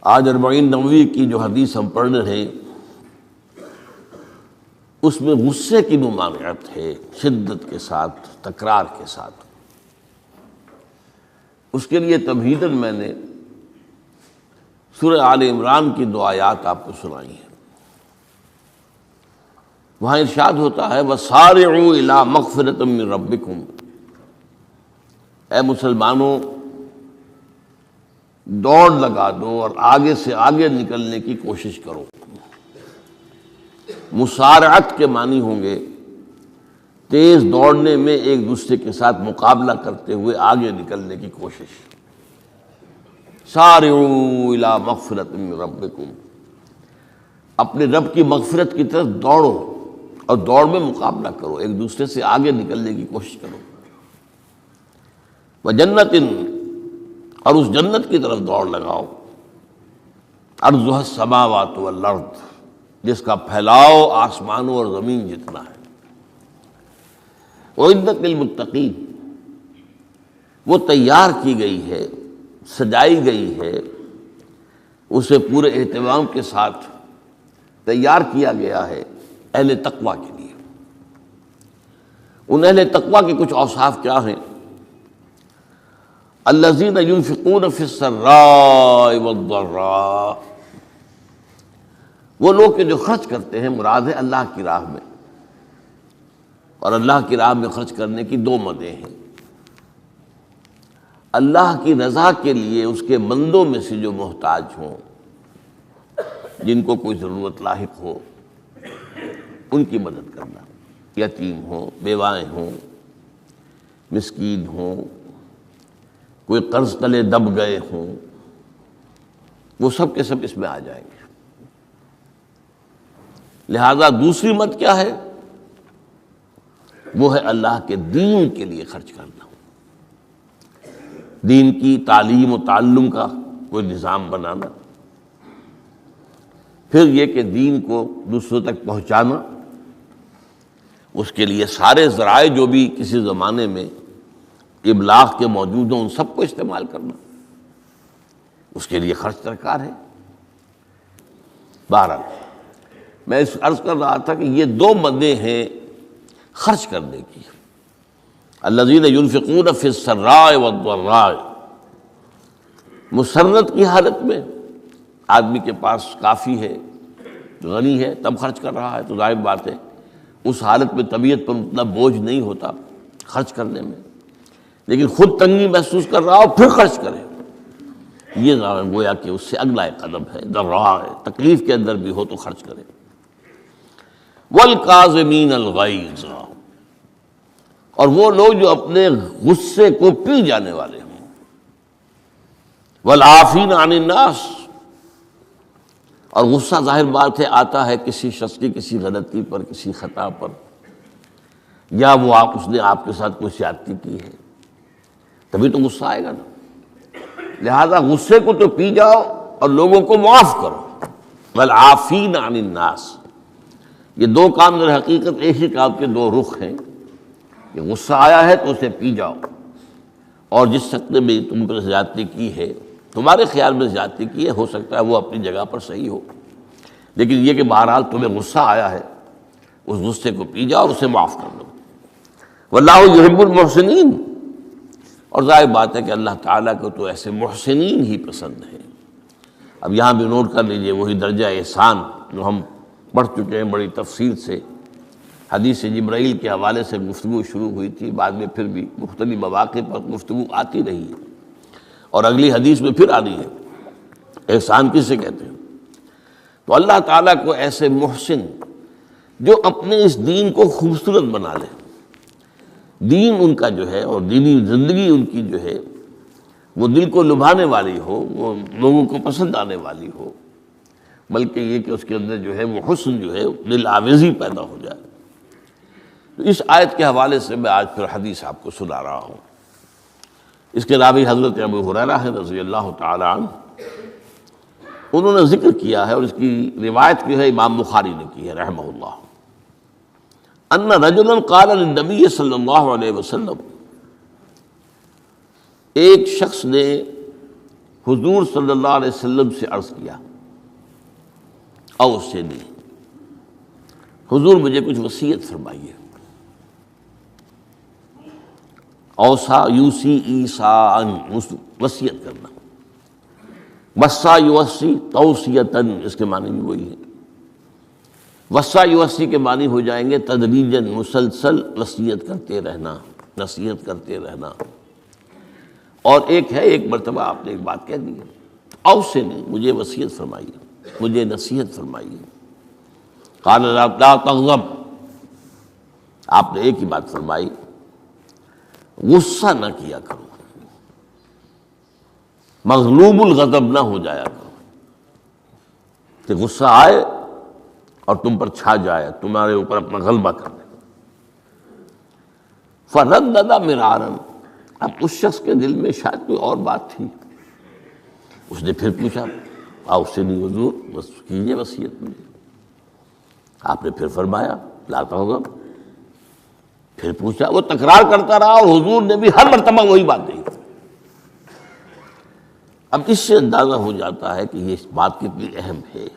آج 40 نووی کی جو حدیث ہم پڑھ رہے ہیں اس میں غصے کی ممانعت ہے، شدت کے ساتھ، تکرار کے ساتھ۔ اس کے لیے تمہیداً میں نے سورہ آل عمران کی 2 آیات آپ کو سنائی ہیں۔ وہاں ارشاد ہوتا ہے وَسَارِعُوا إِلَىٰ مَغْفِرَةٍ مِّن رَبِّكُمْ، اے مسلمانوں دوڑ لگا دو اور آگے سے آگے نکلنے کی کوشش کرو۔ مسارعت کے معنی ہوں گے تیز دوڑنے میں ایک دوسرے کے ساتھ مقابلہ کرتے ہوئے آگے نکلنے کی کوشش۔ سارعوا الی مغفرۃ من ربکم، اپنے رب کی مغفرت کی طرف دوڑو اور دوڑ میں مقابلہ کرو، ایک دوسرے سے آگے نکلنے کی کوشش کرو۔ وجنت، اور اس جنت کی طرف دوڑ لگاؤ، عرضها السماوات والارض، جس کا پھیلاؤ آسمانوں اور زمین جتنا ہے۔ وعدت للمتقین، وہ تیار کی گئی ہے، سجائی گئی ہے، اسے پورے اہتمام کے ساتھ تیار کیا گیا ہے اہل تقویٰ کے لیے۔ ان اہل تقویٰ کے کچھ اوصاف کیا ہیں؟ الذین ينفقون فی السراء والضراء، وہ لوگ کہ جو خرچ کرتے ہیں، مراد ہے اللہ کی راہ میں، اور اللہ کی راہ میں خرچ کرنے کی 2 مدیں ہیں۔ اللہ کی رضا کے لیے اس کے بندوں میں سے جو محتاج ہوں، جن کو کوئی ضرورت لاحق ہو، ان کی مدد کرنا، یتیم ہوں، بیوائیں ہوں، مسکین ہوں، کوئی قرض تلے دب گئے ہوں، وہ سب کے سب اس میں آ جائیں گے۔ لہذا دوسری مد کیا ہے؟ وہ ہے اللہ کے دین کے لیے خرچ کرنا، دین کی تعلیم و تعلم کا کوئی نظام بنانا، پھر یہ کہ دین کو دوسروں تک پہنچانا، اس کے لیے سارے ذرائع جو بھی کسی زمانے میں ابلاغ کے موجود ہوں ان سب کو استعمال کرنا، اس کے لیے خرچ درکار ہے۔ بہرحال میں اس عرض کر رہا تھا کہ یہ 2 مدیں ہیں خرچ کرنے کی۔ الذین ينفقون فی السراء والضراء، مسرت کی حالت میں آدمی کے پاس کافی ہے، غنی ہے، تب خرچ کر رہا ہے، تو ظاہر بات ہے اس حالت میں طبیعت پر اتنا بوجھ نہیں ہوتا خرچ کرنے میں، لیکن خود تنگی محسوس کر رہا ہو پھر خرچ کرے، یہ گویا کہ اس سے اگلا ایک قدم ہے، ضراء ہے، تکلیف کے اندر بھی ہو تو خرچ کرے۔ والکاظمین الغیظ، اور وہ لوگ جو اپنے غصے کو پی جانے والے ہوں۔ والعافین عن الناس، اور غصہ ظاہر بات ہے آتا ہے کسی شخص کی کسی غلطی پر، کسی خطا پر، یا وہ اس نے آپ کے ساتھ کوئی زیادتی کی ہے، تبھی تو غصہ آئے گا نا۔ لہذا غصے کو تو پی جاؤ اور لوگوں کو معاف کرو۔ والعافین عن الناس، یہ 2 کام در حقیقت ایک ہی کام کے 2 رخ ہیں کہ غصہ آیا ہے تو اسے پی جاؤ، اور جس شخص نے بھی تم پر زیادتی کی ہے، تمہارے خیال میں زیادتی کی ہے، ہو سکتا ہے وہ اپنی جگہ پر صحیح ہو، لیکن یہ کہ بہرحال تمہیں غصہ آیا ہے، اس غصے کو پی جاؤ اور اسے معاف کر دو۔ واللہ یحب المحسنین، اور ظاہر بات ہے کہ اللہ تعالیٰ کو تو ایسے محسنین ہی پسند ہے۔ اب یہاں بھی نوٹ کر لیجئے وہی درجہ احسان جو ہم پڑھ چکے ہیں بڑی تفصیل سے، حدیث جبرائیل کے حوالے سے گفتگو شروع ہوئی تھی، بعد میں پھر بھی مختلف مواقع پر گفتگو آتی رہی ہے، اور اگلی حدیث میں پھر آ رہی ہے۔ احسان کسے کہتے ہیں؟ تو اللہ تعالیٰ کو ایسے محسن جو اپنے اس دین کو خوبصورت بنا لے، دین ان کا جو ہے اور دینی زندگی ان کی جو ہے وہ دل کو لبھانے والی ہو، وہ لوگوں کو پسند آنے والی ہو، بلکہ یہ کہ اس کے اندر جو ہے وہ حسن جو ہے دل آویزی پیدا ہو جائے۔ تو اس آیت کے حوالے سے میں آج پھر حدیث آپ کو سنا رہا ہوں۔ اس کے راوی حضرت ابو ہریرہ ہے رضی اللہ تعالی عنہ، انہوں نے ذکر کیا ہے، اور اس کی روایت جو ہے امام بخاری نے کی ہے رحمہ اللہ، ان رجلا قال للنبی صلی اللہ علیہ وسلم، ایک شخص نے حضور صلی اللہ علیہ وسلم سے عرض کیا، اوصنی، حضور مجھے کچھ وصیت فرمائیے۔ اوصا یوسی ایصاءً، وصیت کرنا، وصا یوصی توصیتاً، اس کے معنی بھی وہی ہے۔ وصا یوصی کے معنی ہو جائیں گے تدریجاً، مسلسل وصیت کرتے رہنا، نصیحت کرتے رہنا۔ اور ایک ہے، ایک مرتبہ آپ نے ایک بات کہہ دی، اوصنی، مجھے وصیت فرمائیے، مجھے نصیحت فرمائیے۔ قال لا تغضب، آپ نے ایک ہی بات فرمائی، غصہ نہ کیا کرو، مغلوب الغضب نہ ہو جایا کرو، کہ غصہ آئے اور تم پر چھا جائے، تمہارے اوپر اپنا غلبہ کر دے۔ فردد مرارا، اب اس شخص کے دل میں شاید کوئی اور بات تھی، اس نے پھر پوچھا، اوصنی حضور، بس کیجیے وصیت مجھے۔ آپ نے پھر فرمایا لا تغضب، پھر پوچھا، وہ تکرار کرتا رہا اور حضور نے بھی ہر مرتبہ وہی بات کہی۔ اب اس سے اندازہ ہو جاتا ہے کہ یہ بات کتنی اہم ہے۔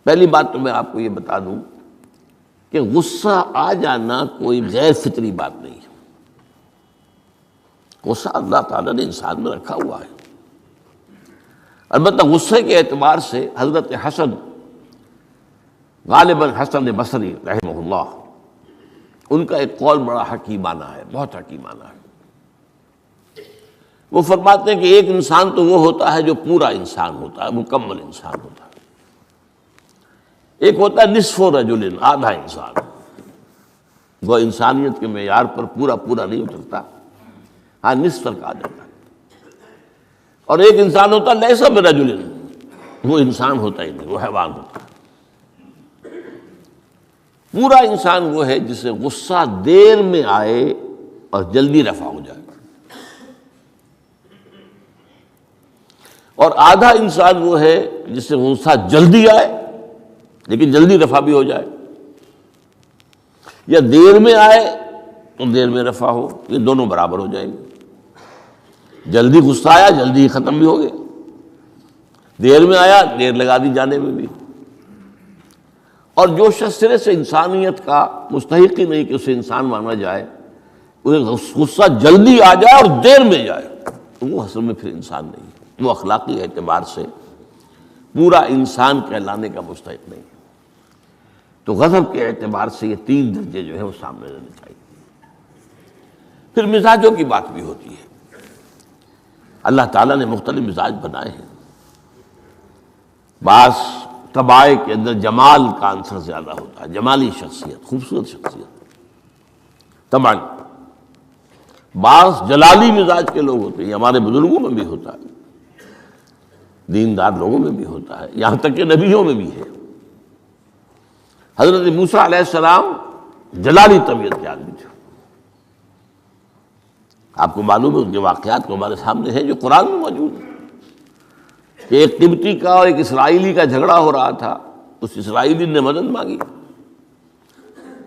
پہلی بات تو میں آپ کو یہ بتا دوں کہ غصہ آ جانا کوئی غیر فطری بات نہیں ہے۔ غصہ اللہ تعالیٰ نے انسان میں رکھا ہوا ہے۔ البتہ غصے کے اعتبار سے حضرت حسن، غالباً حسن بصری رحمہ اللہ، ان کا ایک قول بڑا حکیمانہ ہے، بہت حکیمانہ ہے۔ وہ فرماتے ہیں کہ ایک انسان تو وہ ہوتا ہے جو پورا انسان ہوتا ہے، مکمل انسان ہوتا ہے، ایک ہوتا ہے نصف رجل، آدھا انسان، وہ انسانیت کے معیار پر پورا نہیں اترتا، ہاں نصف تک آ جاتا ہے۔ اور ایک انسان ہوتا ہے لیس برجل، وہ انسان ہوتا ہی نہیں، وہ حیوان ہوتا ہے۔ پورا انسان وہ ہے جسے غصہ دیر میں آئے اور جلدی رفع ہو جائے، اور آدھا انسان وہ ہے جسے غصہ جلدی آئے لیکن جلدی رفع بھی ہو جائے، یا دیر میں آئے تو دیر میں رفع ہو، یہ دونوں برابر ہو جائیں گے۔ جلدی غصہ آیا، جلدی ہی ختم بھی ہو گیا، دیر میں آیا، دیر لگا دی جانے میں بھی۔ اور جو شخص سرے سے انسانیت کا مستحق ہی نہیں کہ اسے انسان مانا جائے، اسے غصہ جلدی آ جائے اور دیر میں جائے، تو وہ اصل میں پھر انسان نہیں ہے، وہ اخلاقی اعتبار سے پورا انسان کہلانے کا مستحق نہیں ہے۔ تو غضب کے اعتبار سے یہ تین درجے جو ہے وہ سامنے رہنے چاہیے۔ پھر مزاجوں کی بات بھی ہوتی ہے۔ اللہ تعالیٰ نے مختلف مزاج بنائے ہیں۔ بعض طبائع کے اندر جمال کا عنصر زیادہ ہوتا ہے، جمالی شخصیت، خوبصورت شخصیت طبعاً۔ بعض جلالی مزاج کے لوگ ہوتے ہیں، یہ ہمارے بزرگوں میں بھی ہوتا ہے، دیندار لوگوں میں بھی ہوتا ہے، یہاں تک کہ نبیوں میں بھی ہے۔ حضرت موسیٰ علیہ السلام جلالی طبیعت کے آدمی تھے، آپ کو معلوم ہے، ان کے واقعات تو ہمارے سامنے ہیں جو قرآن میں موجود ہیں، کہ ایک قبطی کا اور ایک اسرائیلی کا جھگڑا ہو رہا تھا، اس اسرائیلی نے مدد مانگی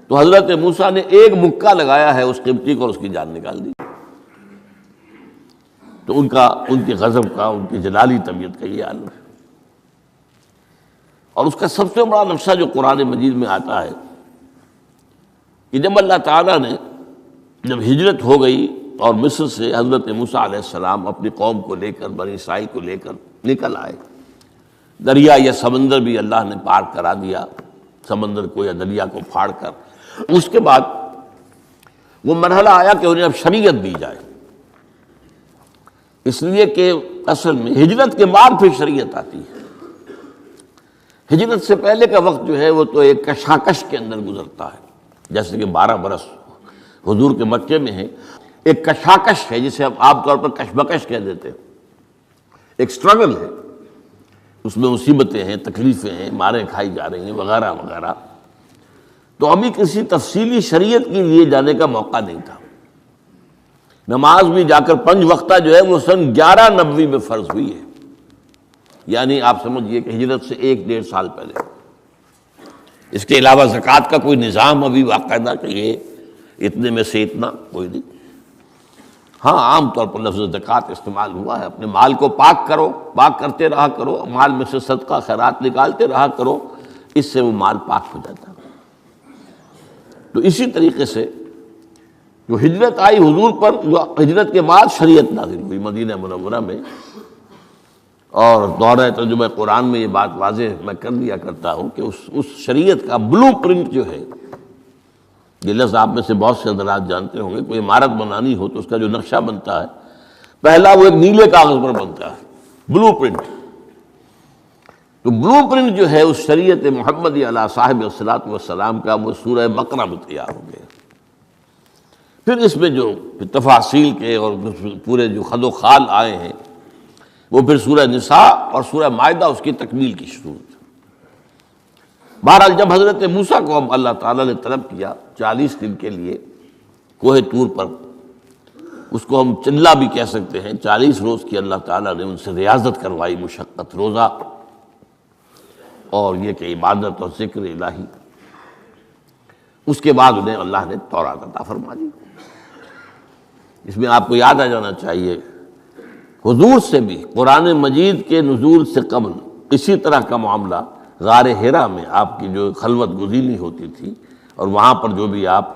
تو حضرت موسیٰ نے ایک مکہ لگایا ہے اس قبطی کو اور اس کی جان نکال دی۔ تو ان کے غضب کا، ان کی جلالی طبیعت کا یہ عالم ہے۔ اور اس کا سب سے بڑا نقشہ جو قرآن مجید میں آتا ہے کہ جب اللہ تعالیٰ نے جب ہجرت ہو گئی اور مصر سے حضرت موسیٰ علیہ السلام اپنی قوم کو لے کر، بنی اسرائیل کو لے کر نکل آئے، دریا یا سمندر بھی اللہ نے پار کرا دیا، سمندر کو یا دریا کو پھاڑ کر، اس کے بعد وہ مرحلہ آیا کہ انہیں اب شریعت دی جائے، اس لیے کہ اصل میں ہجرت کے بعد پھر شریعت آتی ہے۔ ہجرت سے پہلے کا وقت جو ہے وہ تو ایک کشاکش کے اندر گزرتا ہے، جیسے کہ 12 برس حضور کے مکے میں ہے، ایک کشاکش ہے جسے ہم عام طور پر کشمکش کہہ دیتے ہیں، ایک سٹرگل ہے، اس میں مصیبتیں ہیں، تکلیفیں ہیں، ماریں کھائی جا رہی ہیں وغیرہ وغیرہ۔ تو ابھی کسی تفصیلی شریعت کے لیے جانے کا موقع نہیں تھا۔ نماز بھی جا کر 5 وقتہ جو ہے وہ سن 1190 میں فرض ہوئی ہے، یعنی آپ سمجھئے کہ ہجرت سے 1-1.5 سال پہلے۔ اس کے علاوہ زکوٰۃ کا کوئی نظام ابھی باقاعدہ کہ یہ اتنے میں سے اتنا کوئی نہیں۔ ہاں عام طور پر لفظ زکوٰۃ استعمال ہوا ہے، اپنے مال کو پاک کرو، پاک کرتے رہا کرو، مال میں سے صدقہ خیرات نکالتے رہا کرو، اس سے وہ مال پاک ہو جاتا ہے۔ تو اسی طریقے سے جو ہجرت آئی حضور پر، جو ہجرت کے بعد شریعت نازل ہوئی مدینہ منورہ میں، اور دورہ ترجمہ قرآن میں یہ بات واضح میں کر دیا کرتا ہوں کہ اس شریعت کا بلو پرنٹ جو ہے، یہ لفظ آپ میں سے بہت سے حضرات جانتے ہوں گے، کوئی عمارت بنانی ہو تو اس کا جو نقشہ بنتا ہے پہلا وہ ایک نیلے کاغذ پر بنتا ہے، بلو پرنٹ۔ تو بلو پرنٹ جو ہے اس شریعت محمدی علی صاحب الصلاۃ والسلام کا، وہ سورہ بقرہ میں تیار ہو گیا۔ پھر اس میں جو تفاصیل کے اور پورے جو خد و خال آئے ہیں وہ پھر سورہ نساء اور سورہ مائدہ اس کی تکمیل کی صورت۔ بہرحال جب حضرت موسیٰ کو اب اللہ تعالیٰ نے طلب کیا 40 دن کے لیے کوہ طور پر، اس کو ہم چلا بھی کہہ سکتے ہیں، 40 روز کی اللہ تعالیٰ نے ان سے ریاضت کروائی، مشقت، روزہ اور یہ کہ عبادت اور ذکر الہی۔ اس کے بعد انہیں اللہ نے تورات عطا فرما دی۔ اس میں آپ کو یاد آ جانا چاہیے حضور سے بھی قرآن مجید کے نزول سے قبل اسی طرح کا معاملہ غار حرا میں آپ کی جو خلوت گزینی ہوتی تھی، اور وہاں پر جو بھی آپ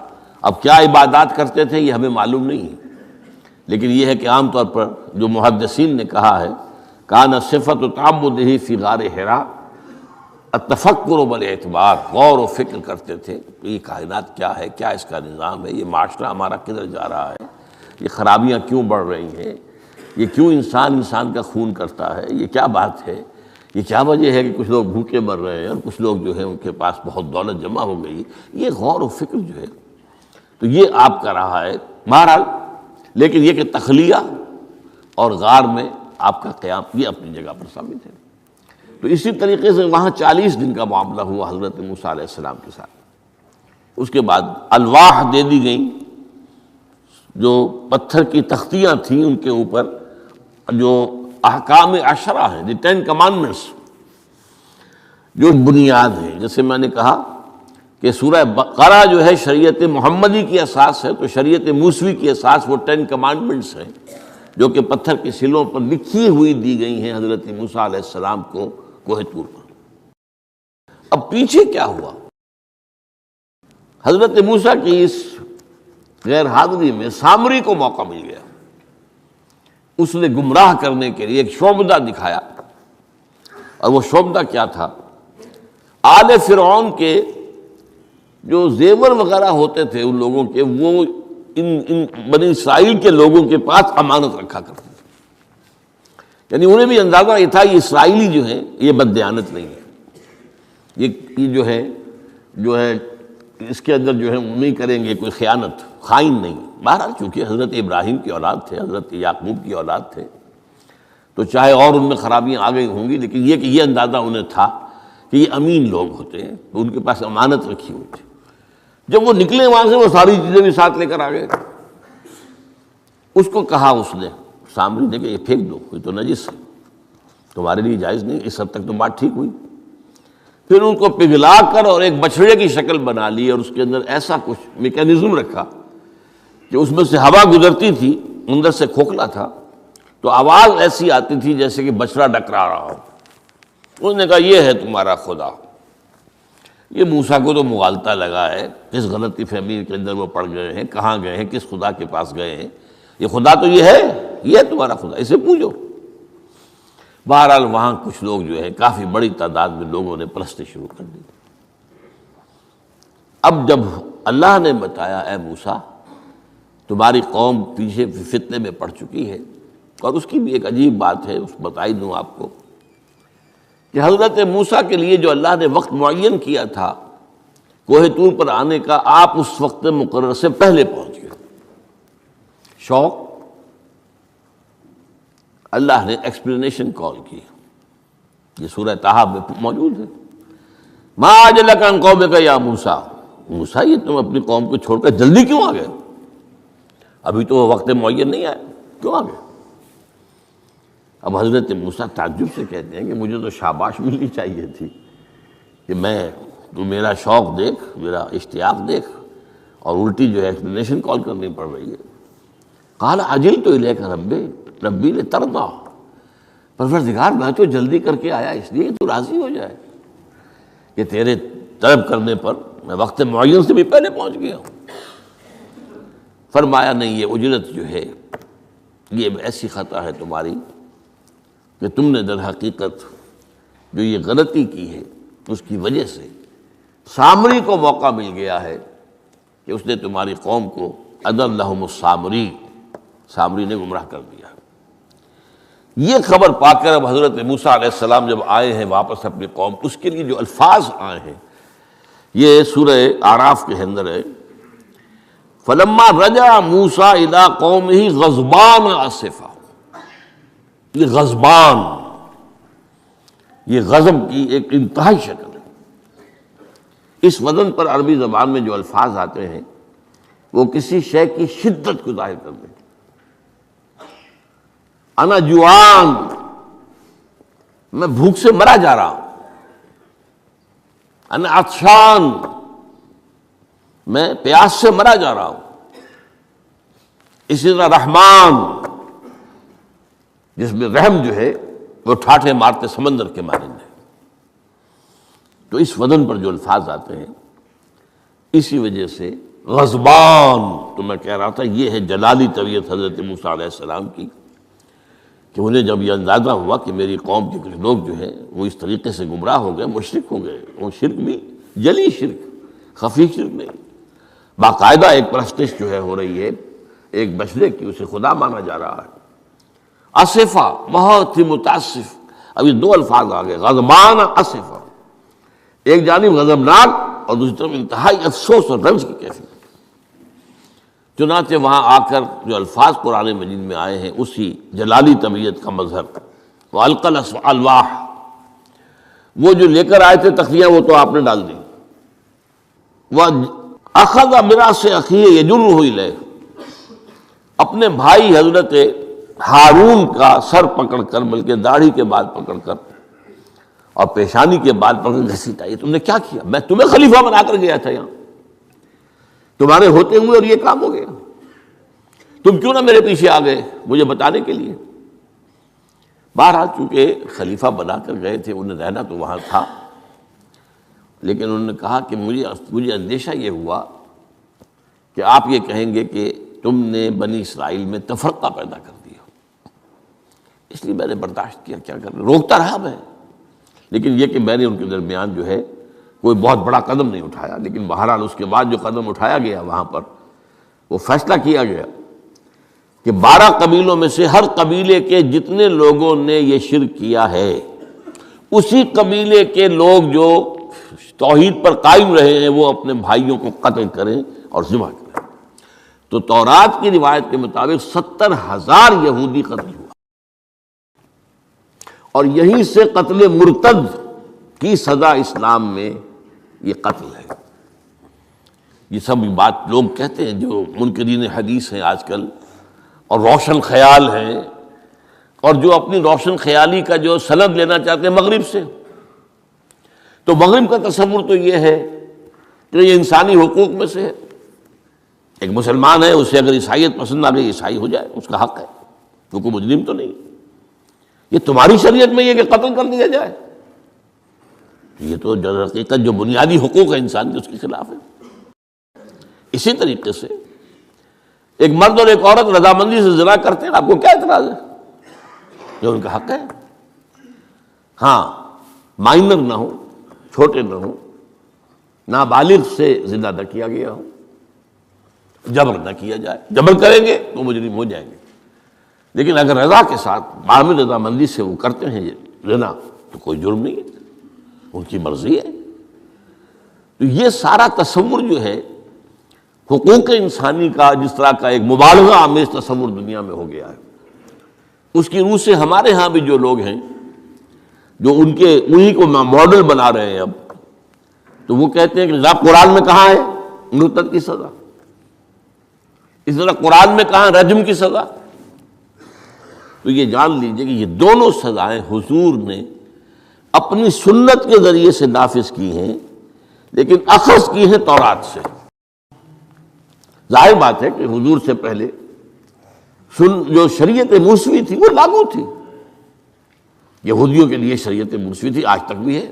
اب کیا عبادات کرتے تھے یہ ہمیں معلوم نہیں ہے، لیکن یہ ہے کہ عام طور پر جو محدثین نے کہا ہے کان صفت تعبدہ فی غار حرا التفکر والاعتبار، غور و فکر کرتے تھے یہ کائنات کیا ہے، کیا اس کا نظام ہے، یہ معاشرہ ہمارا کدھر جا رہا ہے، یہ خرابیاں کیوں بڑھ رہی ہیں، یہ کیوں انسان کا خون کرتا ہے، یہ کیا بات ہے، یہ کیا وجہ ہے کہ کچھ لوگ بھوکے مر رہے ہیں اور کچھ لوگ جو ہے ان کے پاس بہت دولت جمع ہو گئی، یہ غور و فکر جو ہے تو یہ آپ کا رہا ہے بہرحال۔ لیکن یہ کہ تخلیہ اور غار میں آپ کا قیام یہ اپنی جگہ پر ثابت ہے۔ تو اسی طریقے سے وہاں 40 دن کا معاملہ ہوا حضرت موسیٰ علیہ السلام کے ساتھ۔ اس کے بعد الواح دے دی گئیں، جو پتھر کی تختیاں تھیں ان کے اوپر جو احکام عشرہ ہیں، دی 10 کمانڈمنٹس، جو بنیاد ہیں۔ جیسے میں نے کہا کہ سورہ بقرہ جو ہے شریعت محمدی کی اساس ہے، تو شریعت موسوی کی اساس وہ 10 کمانڈمنٹس ہیں جو کہ پتھر کی سلوں پر لکھی ہوئی دی گئی ہیں حضرت موسیٰ علیہ السلام کو کوہ طور پر۔ اب پیچھے کیا ہوا؟ حضرت موسیٰ کی اس غیر حاضری میں سامری کو موقع مل گیا، اس نے گمراہ کرنے کے لیے ایک شعبدہ دکھایا، اور وہ شعبدہ کیا تھا؟ آل فرعون کے جو زیور وغیرہ ہوتے تھے ان لوگوں کے، وہ ان بنی اسرائیل کے لوگوں کے پاس امانت رکھا کرتے تھے، یعنی انہیں بھی اندازہ یہ تھا یہ اسرائیلی جو ہیں یہ بددیانت نہیں ہے، یہ جو ہے اس کے اندر جو ہے نہیں کریں گے کوئی خیانت، خائن نہیں۔ بہرحال چونکہ حضرت ابراہیم کی اولاد تھے، حضرت یعقوب کی اولاد تھے، تو چاہے اور ان میں خرابیاں آ گئی ہوں گی، لیکن یہ کہ یہ اندازہ انہیں تھا کہ یہ امین لوگ ہوتے ہیں، تو ان کے پاس امانت رکھی ہوئی تھی۔ جب وہ نکلے وہاں سے وہ ساری چیزیں بھی ساتھ لے کر آ گئے۔ اس کو کہا اس نے سامری نے کہ یہ پھینک دو، یہ تو نجس ہے، تمہارے لیے جائز نہیں۔ اس حد تک تو بات ٹھیک ہوئی۔ پھر ان کو پگھلا کر اور ایک بچڑے کی شکل بنا لی، اور اس کے اندر ایسا کچھ میکینزم رکھا کہ اس میں سے ہوا گزرتی تھی، اندر سے کھوکھلا تھا، تو آواز ایسی آتی تھی جیسے کہ بچڑا ڈکرا رہا ہو۔ انہوں نے کہا یہ ہے تمہارا خدا۔ یہ موسیٰ کو تو مغالطہ لگا ہے، کس غلطی فہمی کے اندر وہ پڑ گئے ہیں، کہاں گئے ہیں، کس خدا کے پاس گئے ہیں، یہ خدا تو یہ ہے تمہارا خدا، اسے پوجو۔ بہرحال وہاں کچھ لوگ جو ہے کافی بڑی تعداد میں لوگوں نے پرستی شروع کر دی۔ اب جب اللہ نے بتایا اے موسیٰ تمہاری قوم پیچھے فتنے میں پڑ چکی ہے، اور اس کی بھی ایک عجیب بات ہے، اس بتائی دوں آپ کو کہ حضرت موسیٰ کے لیے جو اللہ نے وقت معین کیا تھا کوہ طور پر آنے کا، آپ اس وقت مقرر سے پہلے پہنچ گئے۔ شوق، اللہ نے ایکسپلینیشن کال کی، یہ سورہ طٰہٰ میں موجود ہے۔ ما اعجلک عن قومک یا موسیٰ، موسیٰ یہ تم اپنی قوم کو چھوڑ کر جلدی کیوں آ گئے؟ ابھی تو وہ وقت معین نہیں آیا، کیوں آ گئے؟ اب حضرت موسیٰ تعجب سے کہتے ہیں کہ مجھے تو شاباش ملنی چاہیے تھی کہ تو میرا شوق دیکھ، میرا اشتیاق دیکھ، اور الٹی جو ہے ایکسپلینیشن کال کرنی پڑ رہی ہے۔ قال عجلت الیک ربی لترضی، پروردگار میں تو جلدی کر کے آیا اس لیے تو راضی ہو جائے کہ تیرے طلب کرنے پر میں وقت معین سے بھی پہلے پہنچ گیا ہوں۔ فرمایا نہیں، یہ اجرت جو ہے یہ ایسی خطا ہے تمہاری کہ تم نے در حقیقت جو یہ غلطی کی ہے اس کی وجہ سے سامری کو موقع مل گیا ہے کہ اس نے تمہاری قوم کو اضلھم السامری، سامری نے گمراہ کر دیا۔ یہ خبر پا کر اب حضرت موسیٰ علیہ السلام جب آئے ہیں واپس اپنی قوم، اس کے لیے جو الفاظ آئے ہیں یہ سورہ اعراف کے اندر ہے، فلما رجع موسیٰ الی قومہ غضبان اسفا۔ یہ غضبان، یہ غضب کی ایک انتہائی شکل ہے۔ اس وزن پر عربی زبان میں جو الفاظ آتے ہیں وہ کسی شے کی شدت کو ظاہر کرتے ہیں۔ انا جوعان، میں بھوک سے مرا جا رہا ہوں۔ انا عطشان، میں پیاس سے مرا جا رہا ہوں۔ اسی طرح رحمان، جس میں رحم جو ہے وہ ٹھاٹھے مارتے سمندر کے مانند ہے۔ تو اس وزن پر جو الفاظ آتے ہیں اسی وجہ سے غضبان، تو میں کہہ رہا تھا یہ ہے جلالی طبیعت حضرت موسیٰ علیہ السلام کی، کہ انہیں جب یہ اندازہ ہوا کہ میری قوم کے کچھ لوگ جو ہیں وہ اس طریقے سے گمراہ ہو گئے، مشرک ہو گئے، وہ شرک بھی جلی شرک، خفی شرک نہیں، باقاعدہ ایک پرستش جو ہے ہو رہی ہے ایک بشرے کی، اسے خدا مانا جا رہا ہے۔ اسفا، بہت ہی متاسف۔ اب یہ دو الفاظ آ گئے، غضبان اسفا، ایک جانب غضبناک اور دوسری طرف انتہائی افسوس اور رنج کی کیفیت۔ چنانچہ وہاں آ کر جو الفاظ قرآن مجید میں آئے ہیں اسی جلالی طبیعت کا مظہر، وَأَلْقَى الْأَلْوَاحَ، وہ جو لے کر آئے تھے تختیاں وہ تو آپ نے ڈال دی۔ وَأَخَذَ بِرَأْسِ أَخِيهِ يَجُرُّهُ إِلَيْهِ، اپنے بھائی حضرت ہارون کا سر پکڑ کر، بلکہ داڑھی کے بال پکڑ کر اور پیشانی کے بال پکڑ کر گھسیٹا، یہ تم نے کیا کیا؟ میں تمہیں خلیفہ بنا کر گیا تھا یہاں، تمہارے ہوتے ہوئے اور یہ کام ہو گیا، تم کیوں نہ میرے پیچھے آ گئے مجھے بتانے کے لیے؟ بہرحال چونکہ خلیفہ بنا کر گئے تھے، انہیں رہنا تو وہاں تھا، لیکن انہوں نے کہا کہ مجھے اندیشہ یہ ہوا کہ آپ یہ کہیں گے کہ تم نے بنی اسرائیل میں تفرقہ پیدا کر دیا، اس لیے میں نے برداشت کیا، کیا کر روکتا رہا میں، لیکن یہ کہ میں نے ان کے درمیان جو ہے کوئی بہت بڑا قدم نہیں اٹھایا۔ لیکن بہرحال اس کے بعد جو قدم اٹھایا گیا وہاں پر وہ فیصلہ کیا گیا کہ 12 قبیلوں میں سے ہر قبیلے کے جتنے لوگوں نے یہ شرک کیا ہے اسی قبیلے کے لوگ جو توحید پر قائم رہے ہیں وہ اپنے بھائیوں کو قتل کریں اور ذبح کریں۔ تو تورات کی روایت کے مطابق 70,000 یہودی قتل ہوا، اور یہیں سے قتل مرتد کی سزا اسلام میں یہ قتل ہے۔ یہ سب بات لوگ کہتے ہیں جو منکرین حدیث ہیں آج کل اور روشن خیال ہیں، اور جو اپنی روشن خیالی کا جو سند لینا چاہتے ہیں مغرب سے، تو مغرب کا تصور تو یہ ہے کہ یہ انسانی حقوق میں سے ہے، ایک مسلمان ہے اسے اگر عیسائیت پسند آ گئی عیسائی ہو جائے، اس کا حق ہے، وہ کوئی مجرم تو نہیں۔ یہ تمہاری شریعت میں یہ کہ قتل کر دیا جائے، یہ تو در حقیقت جو بنیادی حقوق ہے انسان کے اس کے خلاف ہے۔ اسی طریقے سے ایک مرد اور ایک عورت رضامندی سے زنا کرتے ہیں، آپ کو کیا اعتراض ہے؟ جو ان کا حق ہے، ہاں مائنر نہ ہو، چھوٹے نہ ہو، نابالغ سے زنا نہ کیا گیا ہو، جبر نہ کیا جائے، جبر کریں گے تو مجرم ہو جائیں گے، لیکن اگر رضا کے ساتھ باہمی رضامندی سے وہ کرتے ہیں زنا تو کوئی جرم نہیں ہے، ان کی مرضی ہے۔ تو یہ سارا تصور جو ہے حقوق انسانی کا جس طرح کا ایک مبالغہ آمیز تصور دنیا میں ہو گیا ہے، اس کی روح سے ہمارے ہاں بھی جو لوگ ہیں جو انہی کو ماڈل بنا رہے ہیں اب، تو وہ کہتے ہیں کہ جناب قرآن میں کہاں ہے مرتد کی سزا، اس طرح قرآن میں کہاں رجم کی سزا؟ تو یہ جان لیجئے کہ یہ دونوں سزائیں حضور نے اپنی سنت کے ذریعے سے نافذ کی ہیں، لیکن اخذ کی ہیں تورات سے۔ ظاہر بات ہے کہ حضور سے پہلے جو شریعت موسوی تھی وہ لاگو تھی. یہودیوں کے لیے شریعت موسوی تھی، آج تک بھی ہے.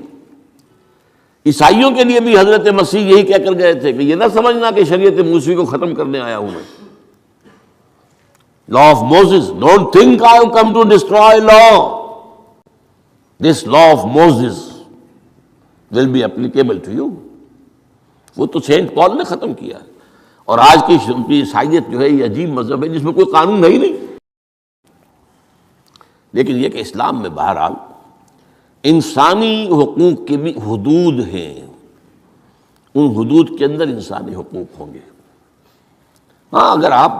عیسائیوں کے لیے بھی حضرت مسیح یہی کہہ کر گئے تھے کہ یہ نہ سمجھنا کہ شریعت موسوی کو ختم کرنے آیا ہوں میں. Law of Moses, don't think I have come to destroy law. This law of Moses will be applicable to you. وہ تو سینٹ پال نے ختم کیا ہے. اور آج کی عیسائیت جو ہے یہ عجیب مذہب ہے جس میں کوئی قانون ہے ہی نہیں. لیکن یہ کہ اسلام میں بہرحال انسانی حقوق کے بھی حدود ہیں، ان حدود کے اندر انسانی حقوق ہوں گے. ہاں اگر آپ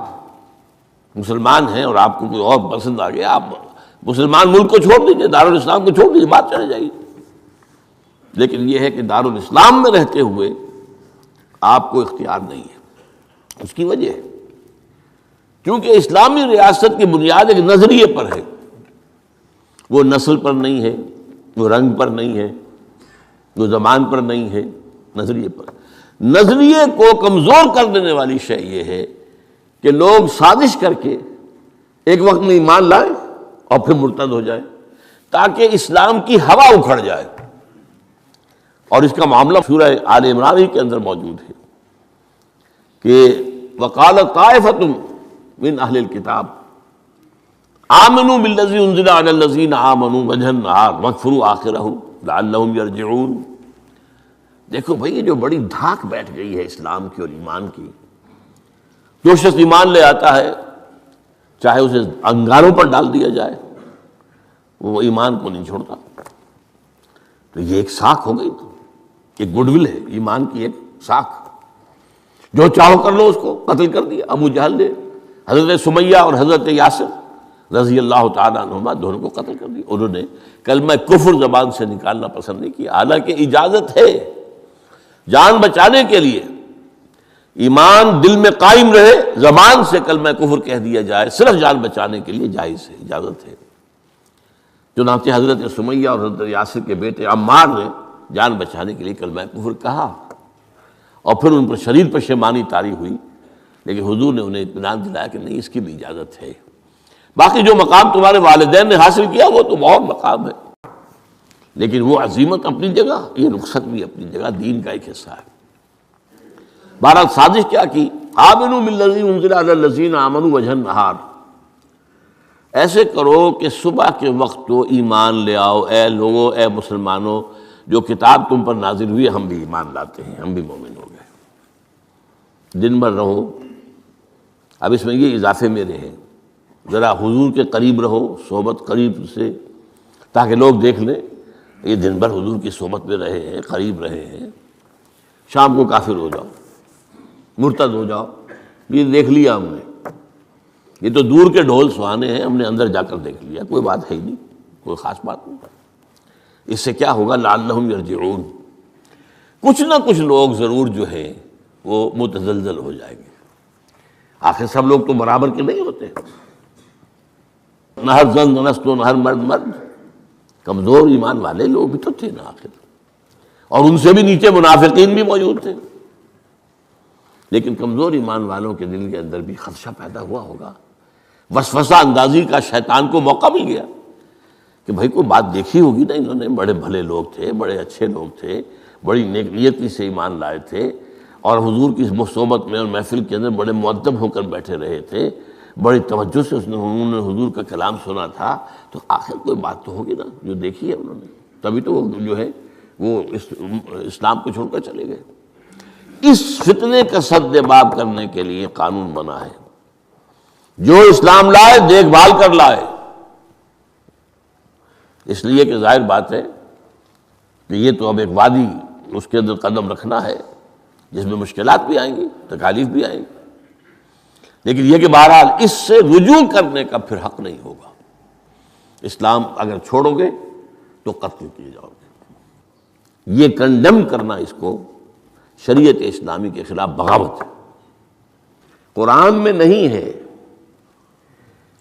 مسلمان ہیں اور آپ کو کوئی اور پسند آ گیا، آپ مسلمان ملک کو چھوڑ دیجیے، دارالاسلام کو چھوڑ دیجیے، بات چلے جائے گی. لیکن یہ ہے کہ دارالاسلام میں رہتے ہوئے آپ کو اختیار نہیں ہے. اس کی وجہ ہے کیونکہ اسلامی ریاست کی بنیاد ایک نظریے پر ہے. وہ نسل پر نہیں ہے، وہ رنگ پر نہیں ہے، وہ زبان پر نہیں ہے، نظریے پر. نظریے کو کمزور کر دینے والی شے یہ ہے کہ لوگ سازش کر کے ایک وقت میں ایمان لائیں اور پھر مرتد ہو جائیں تاکہ اسلام کی ہوا اکھڑ جائے. اور اس کا معاملہ سورہ آل عمران ہی کے اندر موجود ہے کہ وقالت طائفۃ من اہل الکتاب آمنوا بالذی انزل علی الذین آمنوا وجہ النہار واکفروا آخرہ لعلہم یرجعون. دیکھو بھائی یہ جو بڑی دھاک بیٹھ گئی ہے اسلام کی اور ایمان کی. جو شخص ایمان لے آتا ہے چاہے اسے انگاروں پر ڈال دیا جائے وہ ایمان کو نہیں چھوڑتا. تو یہ ایک ساکھ ہو گئی، ایک گڈ ول ہے ایمان کی، ایک ساکھ. جو چاہو کر لو اس کو قتل کر دیا. ابو جہل نے حضرت سمیہ اور حضرت یاسر رضی اللہ تعالیٰ عنہما دونوں کو قتل کر دیا. انہوں نے کلمہ کفر زبان سے نکالنا پسند نہیں کیا، حالانکہ اجازت ہے جان بچانے کے لیے. ایمان دل میں قائم رہے، زبان سے کلمہ کفر کہہ دیا جائے صرف جان بچانے کے لیے جائز ہے، اجازت ہے. چنانچہ حضرت سمیہ اور حضرت یاسر کے بیٹے عمار نے جان بچانے کے لیے کلمہ کفر کہا اور پھر ان پر شدید پشیمانی طاری ہوئی. لیکن حضور نے انہیں اطمینان دلایا کہ نہیں، اس کی بھی اجازت ہے. باقی جو مقام تمہارے والدین نے حاصل کیا وہ تو بہت مقام ہے، لیکن وہ عظیمت اپنی جگہ، یہ رخصت بھی اپنی جگہ، دین کا ایک حصہ ہے. بہرحال سازش کیا کی؟ آمنوا بالذی انزل علی الذین آمنوا وجہ النہار. ایسے کرو کہ صبح کے وقت تو ایمان لے آؤ اے لوگو، اے مسلمانوں، جو کتاب تم پر نازل ہوئی ہم بھی ایمان لاتے ہیں، ہم بھی مومن ہو گئے. دن بھر رہو. اب اس میں یہ اضافے میرے ہیں، ذرا حضور کے قریب رہو، صحبت قریب سے، تاکہ لوگ دیکھ لیں یہ دن بھر حضور کی صحبت میں رہے ہیں، قریب رہے ہیں. شام کو کافر ہو جاؤ، مرتد ہو جاؤ، یہ دیکھ لیا ہم نے، یہ تو دور کے ڈھول سہانے ہیں، ہم نے اندر جا کر دیکھ لیا، کوئی بات ہے ہی نہیں، کوئی خاص بات نہیں. اس سے کیا ہوگا؟ لعلہم یرجعون. کچھ نہ کچھ لوگ ضرور جو ہیں وہ متزلزل ہو جائیں گے. آخر سب لوگ تو برابر کے نہیں ہوتے، نہ ہر زن نست و نہ ہر مرد مرد. کمزور ایمان والے لوگ بھی تو تھے نا آخر، اور ان سے بھی نیچے منافقین بھی موجود تھے. لیکن کمزور ایمان والوں کے دل کے اندر بھی خدشہ پیدا ہوا ہوگا، وسوسہ اندازی کا شیطان کو موقع مل گیا کہ بھائی کوئی بات دیکھی ہوگی نا، انہوں نے بڑے بھلے لوگ تھے، بڑے اچھے لوگ تھے، بڑی نیک نیتی سے ایمان لائے تھے، اور حضور کی صحبت میں اور محفل کے اندر بڑے مؤدب ہو کر بیٹھے رہے تھے، بڑی توجہ سے انہوں نے حضور کا کلام سنا تھا. تو آخر کوئی بات تو ہوگی نا جو دیکھی ہے انہوں نے، تبھی تو وہ جو ہے وہ اسلام کو چھوڑ کر چلے گئے. اس فتنے کا سد باب کرنے کے لیے قانون بنا ہے، جو اسلام لائے دیکھ بھال کر لائے. اس لیے کہ ظاہر بات ہے کہ یہ تو اب ایک وادی، اس کے اندر قدم رکھنا ہے جس میں مشکلات بھی آئیں گی، تکالیف بھی آئیں گی. لیکن یہ کہ بہرحال اس سے رجوع کرنے کا پھر حق نہیں ہوگا. اسلام اگر چھوڑو گے تو قتل کیے جاؤ گے. یہ کنڈم کرنا اس کو شریعت اسلامی کے خلاف بغاوت ہے. قرآن میں نہیں ہے،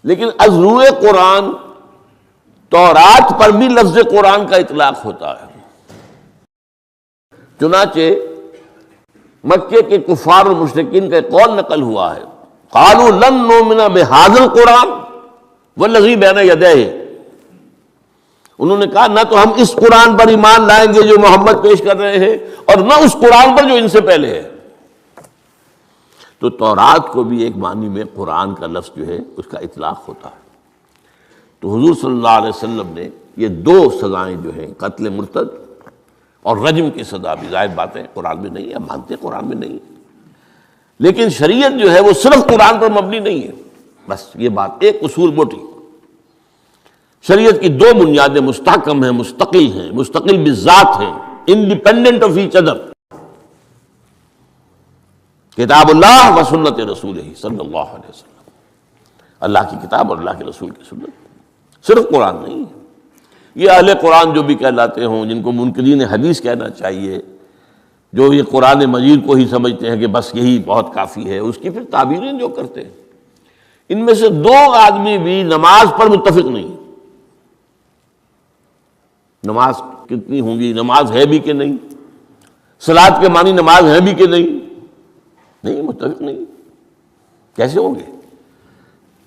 لیکن از روئے قرآن تورات پر بھی لفظ قرآن کا اطلاق ہوتا ہے. چنانچہ مکے کے کفار اور مشرکین کا ایک قول نقل ہوا ہے قالوا لن نؤمن بهذا القرآن والذی بین یدیہ، انہوں نے کہا نہ تو ہم اس قرآن پر ایمان لائیں گے جو محمد پیش کر رہے ہیں، اور نہ اس قرآن پر جو ان سے پہلے ہے۔ تو تورات کو بھی ایک معنی میں قرآن کا لفظ جو ہے اس کا اطلاق ہوتا ہے۔ تو حضور صلی اللہ علیہ وسلم نے یہ دو سزائیں جو ہیں، قتل مرتد اور رجم کی سزا بھی، ظاہر بات ہے قرآن میں نہیں ہے، ہم مانتے ہیں قرآن میں نہیں ہے، لیکن شریعت جو ہے وہ صرف قرآن پر مبنی نہیں ہے۔ بس یہ بات ایک اصول موٹی، شریعت کی دو بنیادیں مستحکم ہیں، مستقل بالذات ہیں، انڈیپینڈنٹ آف ایچ ادر، کتاب اللہ و سنت رسول صلی اللہ علیہ وسلم، اللہ کی کتاب اور اللہ کے رسول کی سنت، صرف قرآن نہیں ہے۔ یہ اہل قرآن جو بھی کہلاتے ہوں، جن کو منکرین حدیث کہنا چاہیے، جو یہ قرآن مجید کو ہی سمجھتے ہیں کہ بس یہی بہت کافی ہے، اس کی پھر تعبیریں جو کرتے ہیں، ان میں سے دو آدمی بھی نماز پر متفق نہیں۔ نماز کتنی ہوں گی، نماز ہے بھی کہ نہیں، صلاۃ کے معنی نماز ہے بھی کہ نہیں متفق نہیں، کیسے ہوں گے؟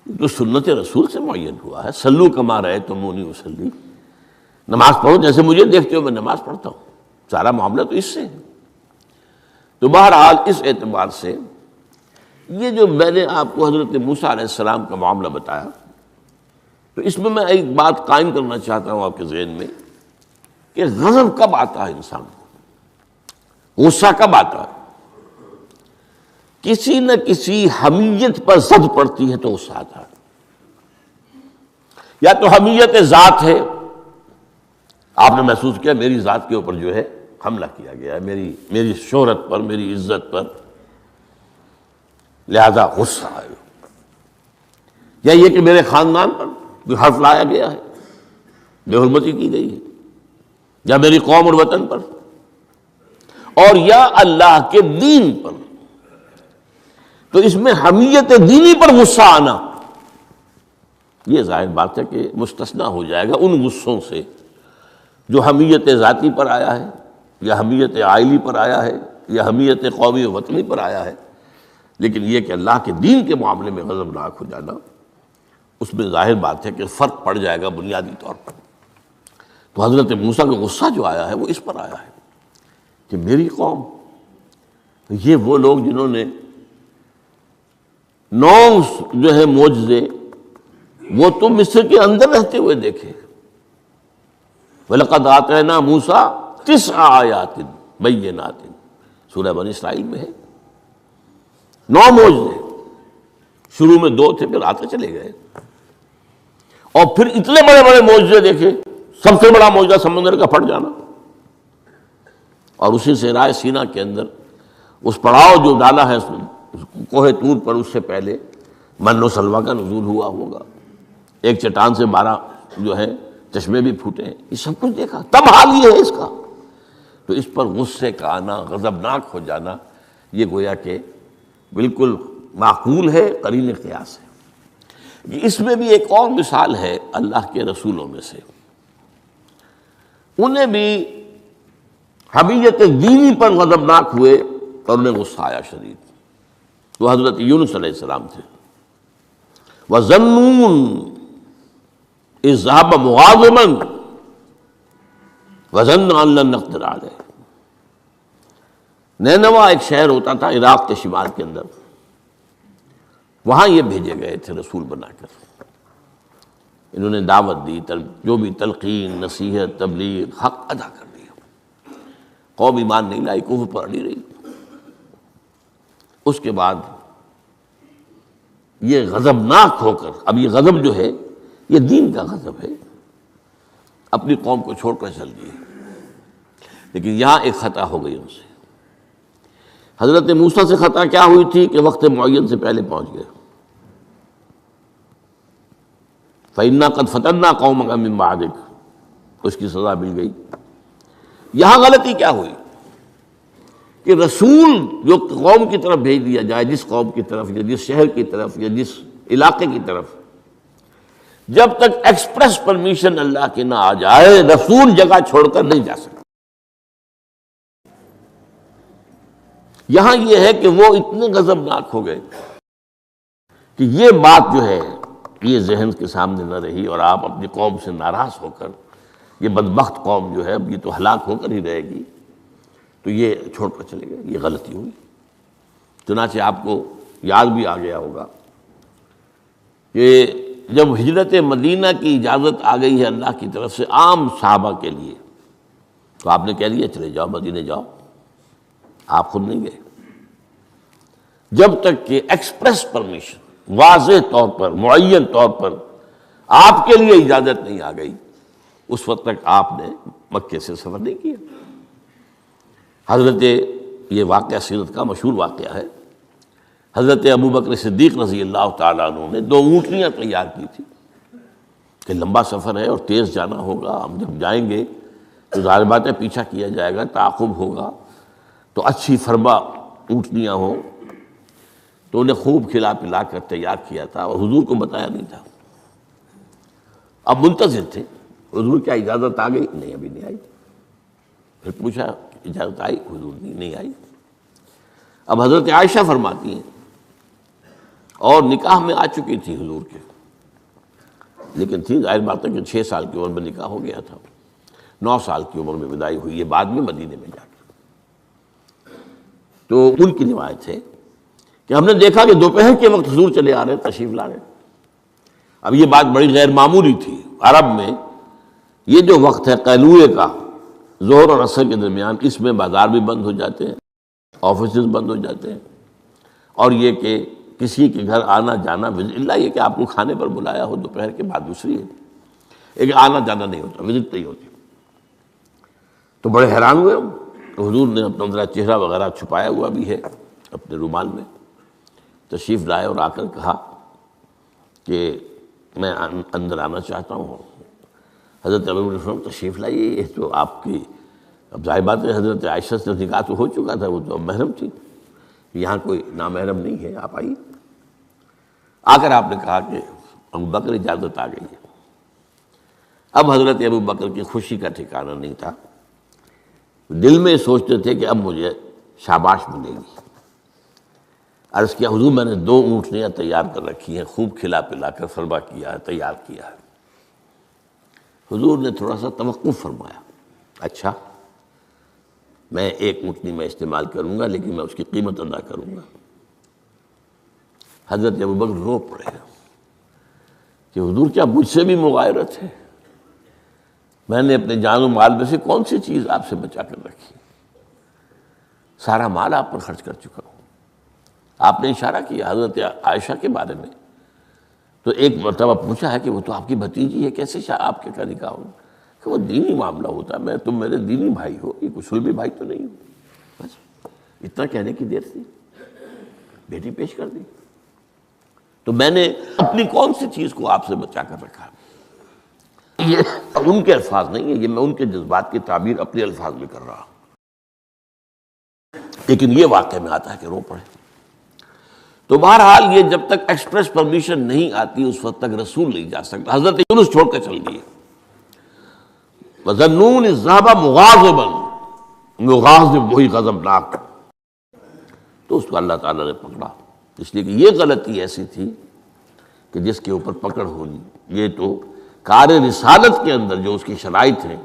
تو سنت رسول سے معین ہوا ہے، صلو کما رأیتمونی اصلی، نماز پڑھو جیسے مجھے دیکھتے ہو میں نماز پڑھتا ہوں، سارا معاملہ تو اس سے ہے۔ تو بہرحال اس اعتبار سے یہ جو میں نے آپ کو حضرت موسیٰ علیہ السلام کا معاملہ بتایا، تو اس میں میں ایک بات قائم کرنا چاہتا ہوں آپ کے ذہن میں، کہ غضب کب آتا ہے انسان کو، غصہ کب آتا ہے؟ کسی نہ کسی حمیت پر زد پڑتی ہے تو غصہ آتا ہے، یا تو حمیت ذات ہے، آپ نے محسوس کیا میری ذات کے اوپر جو ہے حملہ کیا گیا ہے، میری شہرت پر، میری عزت پر، لہذا غصہ آئے، یا یہ کہ میرے خاندان پر کوئی حرف لایا گیا ہے، بے حرمتی کی گئی ہے، یا میری قوم اور وطن پر، اور یا اللہ کے دین پر، تو اس میں حمیت دینی پر غصہ آنا یہ ظاہر بات ہے کہ مستثنیٰ ہو جائے گا ان غصوں سے جو حمیت ذاتی پر آیا ہے، یا حمیت عائلی پر آیا ہے، یا حمیت قومی و وطنی پر آیا ہے۔ لیکن یہ کہ اللہ کے دین کے معاملے میں غضبناک ہو جانا، اس میں ظاہر بات ہے کہ فرق پڑ جائے گا بنیادی طور پر۔ تو حضرت موسیٰ کا غصہ جو آیا ہے وہ اس پر آیا ہے کہ میری قوم، یہ وہ لوگ جنہوں نے 9 جو ہے معجزے وہ تو مصر کے اندر رہتے ہوئے دیکھے، وَلَقَدْ آتَيْنَا مُوسَىٰ 9 آیات بینات، سورہ بنی اسرائیل میں ہے 9 معجزے، شروع میں 2 تھے پھر آتے چلے گئے، اور پھر اتنے بڑے بڑے معجزے دیکھے، سب سے بڑا معجزہ سمندر کا پھٹ جانا، اور اسی صحرائے سینا کے اندر اس پڑاؤ جو ڈالا ہے کوہ طور پر، اس سے پہلے من و سلویٰ کا نزول ہوا ہوگا، ایک چٹان سے 12 جو ہے چشمے بھی پھوٹے ہیں، یہ سب کچھ دیکھا، تب حال یہ ہے اس کا۔ تو اس پر غصے کا آنا، غضبناک ہو جانا، یہ گویا کہ بالکل معقول ہے، قرین قیاس ہے۔ اس میں بھی ایک اور مثال ہے اللہ کے رسولوں میں سے، انہیں بھی حمیت دینی پر غضبناک ہوئے اور انہیں غصہ آیا شدید، وہ حضرت یونس علیہ السلام تھے۔ وَظَنُّونَ إِذْ ذَهَبَ مُغَاضِبًا وَظَنَّ أَن لَّن نَّقْدِرَ عَلَيْهِ، نینوا ایک شہر ہوتا تھا عراق کے شمال کے اندر، وہاں یہ بھیجے گئے تھے رسول بنا کر، انہوں نے دعوت دی، جو بھی تلقین، نصیحت، تبلیغ، حق ادا کر دیا، قوم ایمان نہیں لائی، کفر پر اڑی رہی۔ اس کے بعد یہ غضبناک ہو کر، اب یہ غضب جو ہے یہ دین کا غضب ہے، اپنی قوم کو چھوڑ کر چل دیے، لیکن یہاں ایک خطا ہو گئی ان سے۔ حضرت موسیٰ سے خطا کیا ہوئی تھی کہ وقت معین سے پہلے پہنچ گئے، فَإِنَّا قَدْ فَتَنَّا قَوْمَكَ مِن بَعْدِكَ، اس کی سزا مل گئی۔ یہاں غلطی کیا ہوئی کہ رسول جو قوم کی طرف بھیج دیا جائے، جس قوم کی طرف یا جس شہر کی طرف یا جس علاقے کی طرف، جب تک ایکسپریس پرمیشن اللہ کی نہ آ جائے، رسول جگہ چھوڑ کر نہیں جا سکتا۔ یہاں یہ ہے کہ وہ اتنے غضبناک ہو گئے کہ یہ بات جو ہے یہ ذہن کے سامنے نہ رہی اور آپ اپنی قوم سے ناراض ہو کر یہ بدبخت قوم جو ہے اب یہ تو ہلاک ہو کر ہی رہے گی، تو یہ چھوڑ کر چلے گئے، یہ غلطی ہوئی۔ چنانچہ آپ کو یاد بھی آ گیا ہوگا کہ جب ہجرت مدینہ کی اجازت آ گئی ہے اللہ کی طرف سے عام صحابہ کے لیے، تو آپ نے کہہ دیا چلے جاؤ مدینہ جاؤ، آپ خود نہیں گئے، جب تک کہ ایکسپریس پرمیشن واضح طور پر معین طور پر آپ کے لیے اجازت نہیں آ گئی، اس وقت تک آپ نے مکے سے سفر نہیں کیا۔ حضرت یہ واقعہ سیرت کا مشہور واقعہ ہے، حضرت ابوبکر صدیق رضی اللہ تعالیٰ عنہ نے 2 اونٹنیاں تیار کی تھی کہ لمبا سفر ہے اور تیز جانا ہوگا، ہم جب جائیں گے تو ظاہر بات ہے پیچھا کیا جائے گا، تعاقب ہوگا، تو اچھی فربا اونٹنیاں ہوں، تو انہیں خوب کھلا پلا کر تیار کیا تھا اور حضور کو بتایا نہیں تھا۔ اب منتظر تھے حضور کیا اجازت آ گئی؟ نہیں ابھی نہیں آئی۔ پھر پوچھا اجازت آئی؟ حضور نہیں آئی۔ اب حضرت عائشہ فرماتی ہیں اور نکاح میں آ چکی تھی حضور کے، لیکن تھی ظاہر بات ہے کہ 6 سال کی عمر میں نکاح ہو گیا تھا، 9 سال کی عمر میں وداعی ہوئی ہے بعد میں مدینے میں جا کے۔ تو ان کی روایت ہے کہ ہم نے دیکھا کہ دوپہر کے وقت حضور چلے آ رہے، تشریف لا رہے۔ اب یہ بات بڑی غیر معمولی تھی، عرب میں یہ جو وقت ہے قیلولے کا، ظہر اور عصر کے درمیان، اس میں بازار بھی بند ہو جاتے ہیں، آفیسز بند ہو جاتے ہیں، اور یہ کہ کسی کے گھر آنا جانا، اللہ یہ کہ آپ کو کھانے پر بلایا ہو دوپہر کے بعد دوسری ہے، ایک آنا جانا نہیں ہوتا، وزٹ نہیں ہوتی۔ تو بڑے حیران ہوئے ہم، تو حضور نے اپنا ذرا چہرہ وغیرہ چھپایا ہوا بھی ہے اپنے رومال میں، تشریف لائے اور آ کر کہا کہ میں اندر آنا چاہتا ہوں۔ حضرت ابوبکر تشریف لائیے، یہ تو آپ کی اب ظاہر بات ہے حضرت عائشہ سے نکاح تو ہو چکا تھا، وہ تو اب محرم تھی، یہاں کوئی نامحرم نہیں ہے، آپ آئیے۔ آ کر آپ نے کہا کہ ابوبکر اجازت آ گئی ہے۔ اب حضرت ابوبکر کی خوشی کا ٹھکانہ نہیں تھا، دل میں سوچتے تھے کہ اب مجھے شاباش ملے گی۔ عرض کیا حضور میں نے 2 اونٹنیاں تیار کر رکھی ہیں، خوب کھلا پلا کر فرما کیا ہے، تیار کیا ہے۔ حضور نے تھوڑا سا توقف فرمایا، اچھا میں 1 اونٹنی میں استعمال کروں گا لیکن میں اس کی قیمت ادا کروں گا۔ حضرت ابوبکر رو پڑے کہ حضور کیا مجھ سے بھی مغایرت ہے؟ میں نے اپنے جان و مال میں سے کون سی چیز آپ سے بچا کر رکھی؟ سارا مال آپ پر خرچ کر چکا ہوں۔ آپ نے اشارہ کیا حضرت عائشہ کے بارے میں، تو ایک مرتبہ پوچھا ہے کہ وہ تو آپ کی بھتیجی ہے، کیسے آپ کے کا نکاح ہوگا؟ کہ وہ دینی معاملہ ہوتا ہے، تم میرے دینی بھائی ہو، یہ کوئی سلبی بھائی تو نہیں ہو۔ بس اتنا کہنے کی دیر تھی، بیٹی پیش کر دی۔ تو میں نے اپنی کون سی چیز کو آپ سے بچا کر رکھا؟ یہ ان کے الفاظ نہیں ہے، یہ میں ان کے جذبات کی تعبیر اپنے الفاظ میں کر رہا ہوں، لیکن یہ واقعہ میں آتا ہے کہ رو پڑے۔ تو بہرحال یہ جب تک ایکسپریس پرمیشن نہیں آتی اس وقت تک رسول نہیں جا سکتا۔ حضرت یونس چھوڑ کر چل دیے، وَظَنُّونِ الذَّهَبَ مُغَاضِبًا، مغاضب وہی غضبناک، تو اس کو اللہ تعالیٰ نے پکڑا، اس لیے کہ یہ غلطی ایسی تھی کہ جس کے اوپر پکڑ ہونی۔ یہ تو کار رسالت کے اندر جو اس کی شرائط ہیں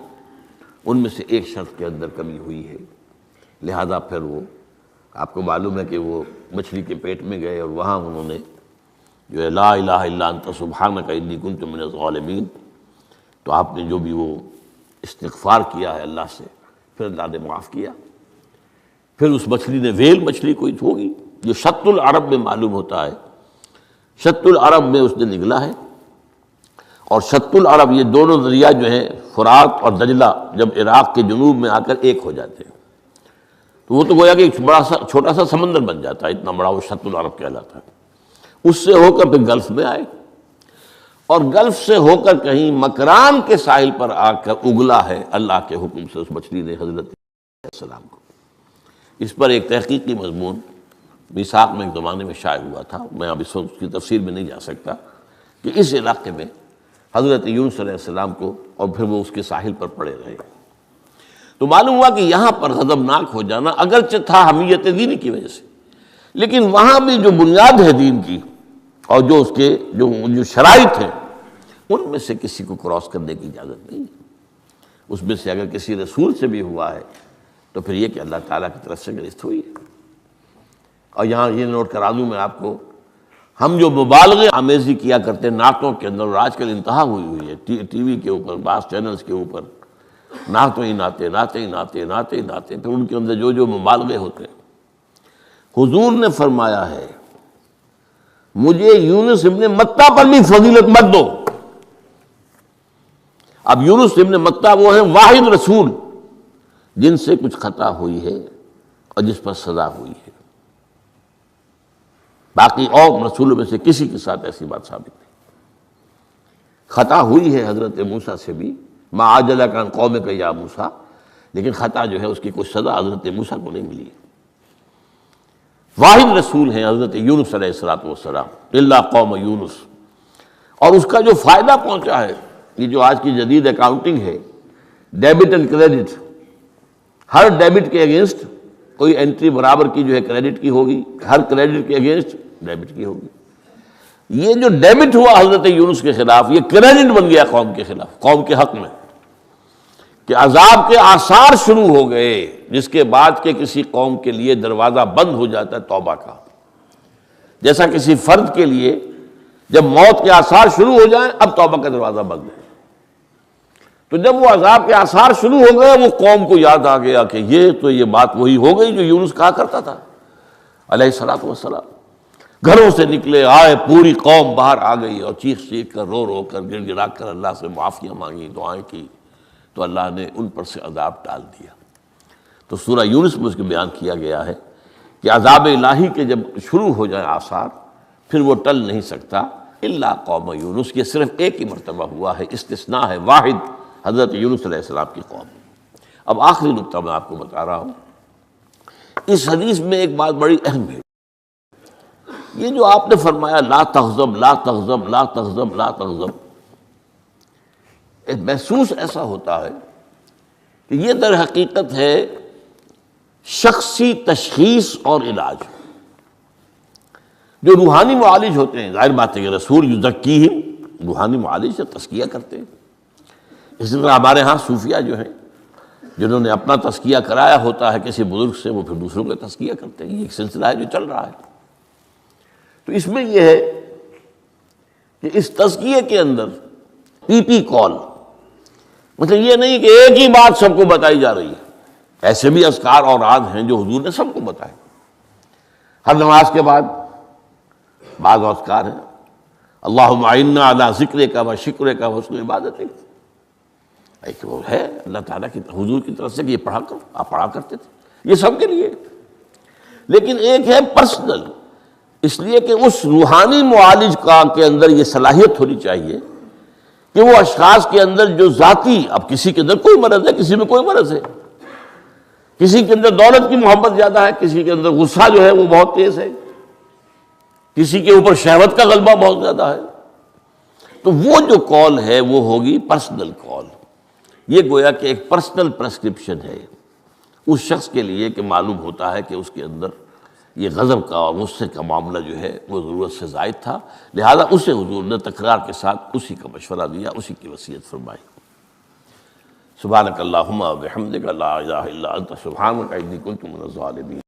ان میں سے ایک شرط کے اندر کمی ہوئی ہے، لہذا پھر وہ آپ کو معلوم ہے کہ وہ مچھلی کے پیٹ میں گئے اور وہاں انہوں نے جو ہے لا الہ الا انت سبحانک انی کنت من الظالمین، تو آپ نے جو بھی وہ استغفار کیا ہے اللہ سے، پھر اللہ نے معاف کیا۔ پھر اس مچھلی نے، ویل مچھلی کوئی ہوگی جو شط العرب میں معلوم ہوتا ہے، شط العرب میں اس نے نگلا ہے، اور شط العرب یہ دونوں دریا جو ہیں فرات اور دجلہ جب عراق کے جنوب میں آ کر ایک ہو جاتے ہیں تو وہ تو گویا کہ ایک بڑا سا چھوٹا سا سمندر بن جاتا ہے، اتنا بڑا وہ شط العرب کہلاتا ہے۔ اس سے ہو کر پھر گلف میں آئے، اور گلف سے ہو کر کہیں مکران کے ساحل پر آ کر اگلا ہے اللہ کے حکم سے اس مچھلی نے حضرت علیہ السلام کو۔ اس پر ایک تحقیقی مضمون میثاق میں ایک زمانے میں شائع ہوا تھا، میں اب اس وقت اس کی تفسیر میں نہیں جا سکتا، کہ اس علاقے میں حضرت یونس علیہ السلام کو اور پھر وہ اس کے ساحل پر پڑے رہے۔ تو معلوم ہوا کہ یہاں پر غضبناک ہو جانا اگرچہ تھا حمیت دینی کی وجہ سے، لیکن وہاں بھی جو بنیاد ہے دین کی اور جو اس کے جو شرائط ہیں ان میں سے کسی کو کراس کرنے کی اجازت نہیں ہے۔ اس میں سے اگر کسی رسول سے بھی ہوا ہے تو پھر یہ کہ اللہ تعالیٰ کی طرف سے گرفت ہوئی ہے۔ اور یہاں یہ نوٹ کرا دوں میں آپ کو، ہم جو مبالغے آمیزی کیا کرتے ہیں نعتوں کے اندر، اور آج کل انتہا ہوئی ہے ٹی وی کے اوپر، بعض چینلز کے اوپر نعتوں ہی نعتیں، نعتیں ہی نعتیں، نعتیں ہی نعتیں، پھر ان کے اندر جو مبالغے ہوتے ہیں۔ حضور نے فرمایا ہے مجھے یونس ابن متہ پر بھی فضیلت مت دو۔ اب یونس ابن متہ وہ ہیں واحد رسول جن سے کچھ خطا ہوئی ہے اور جس پر سزا ہوئی ہے، باقی اور رسولوں میں سے کسی کے ساتھ ایسی بات ثابت نہیں۔ خطا ہوئی ہے حضرت موسیٰ سے بھی، ما عجلک عن قومک یا موسیٰ، لیکن خطا جو ہے اس کی کوئی سزا حضرت موسیٰ کو نہیں ملی ہے۔ واحد رسول ہیں حضرت یونس علیہ السلام، الا قوم یونس، اور اس کا جو فائدہ پہنچا ہے، یہ جو آج کی جدید اکاؤنٹنگ ہے، debit and credit, Hare debit کے اگینسٹ کوئی انٹری برابر کی جو ہے کریڈٹ کی ہوگی، ہر کریڈٹ کے اگینسٹ ڈیبٹ کی ہوگی۔ یہ جو ڈیبٹ ہوا حضرت یونس کے خلاف، یہ کریڈٹ بن گیا قوم کے خلاف، قوم کے حق میں، کہ عذاب کے آثار شروع ہو گئے، جس کے بعد کہ کسی قوم کے لیے دروازہ بند ہو جاتا ہے توبہ کا، جیسا کسی فرد کے لیے جب موت کے آثار شروع ہو جائیں اب توبہ کا دروازہ بند ہے، تو جب وہ عذاب کے آثار شروع ہو گئے وہ قوم کو یاد آ گیا کہ یہ بات وہی ہو گئی جو یونس کہا کرتا تھا علیہ الصلوۃ والسلام۔ گھروں سے نکلے آئے، پوری قوم باہر آ گئی اور چیخ چیخ کر، رو رو کر، گر گرا کر اللہ سے معافیاں مانگی، دعائیں کی، تو اللہ نے ان پر سے عذاب ٹال دیا۔ تو سورہ یونس میں اس کو بیان کیا گیا ہے کہ عذاب الہی کے جب شروع ہو جائے آثار پھر وہ ٹل نہیں سکتا، الا قوم یونس، یہ صرف ایک ہی مرتبہ ہوا ہے، استثناء ہے واحد، حضرت یونس علیہ السلام کی قوم۔ اب آخری نقطہ میں آپ کو بتا رہا ہوں، اس حدیث میں ایک بات بڑی اہم ہے، یہ جو آپ نے فرمایا لا تغضب لا تغضب لا تغضب لا تغضب، ایک محسوس ایسا ہوتا ہے کہ یہ در حقیقت ہے شخصی تشخیص اور علاج۔ جو روحانی معالج ہوتے ہیں، ظاہر بات ہے کہ رسول یزکیہم، روحانی معالج سے تزکیہ کرتے ہیں، اسی طرح ہمارے ہاں صوفیہ جو ہیں جنہوں نے اپنا تزکیہ کرایا ہوتا ہے کسی بزرگ سے، وہ پھر دوسروں کا تزکیہ کرتے ہیں، یہ ایک سلسلہ ہے جو چل رہا ہے۔ تو اس میں یہ ہے کہ اس تزکیے کے اندر پی پی کال، مطلب یہ نہیں کہ ایک ہی بات سب کو بتائی جا رہی ہے، ایسے بھی اذکار اور راز ہیں جو حضور نے سب کو بتائے۔ ہر نماز کے بعد بعض اذکار ہیں، اللہم اعنا علی ذکرک و شکرک و حسن عبادتک، ایک وہ ہے اللہ تعالیٰ کی حضور کی طرف سے کہ یہ پڑھا کرو، آپ پڑھا کرتے تھے، یہ سب کے لیے۔ لیکن ایک ہے پرسنل، اس لیے کہ اس روحانی معالج کے اندر یہ صلاحیت ہونی چاہیے کہ وہ اشخاص کے اندر جو ذاتی، اب کسی کے اندر کوئی مرض ہے، کسی میں کوئی مرض ہے، کسی کے اندر دولت کی محبت زیادہ ہے، کسی کے اندر غصہ جو ہے وہ بہت تیز ہے، کسی کے اوپر شہوت کا غلبہ بہت زیادہ ہے، تو وہ جو کال ہے وہ ہوگی پرسنل کال۔ یہ گویا کہ ایک پرسنل پرسکرپشن ہے اس شخص کے لیے کہ معلوم ہوتا ہے کہ اس کے اندر یہ غضب کا اور غصے کا معاملہ جو ہے وہ ضرورت سے زائد تھا، لہذا اسے حضور نے تکرار کے ساتھ اسی کا مشورہ دیا، اسی کی وصیت فرمائی۔ سبحانک اللہم و بحمدک لا الہ الا انت سبحانک انی کنت من الظالمین۔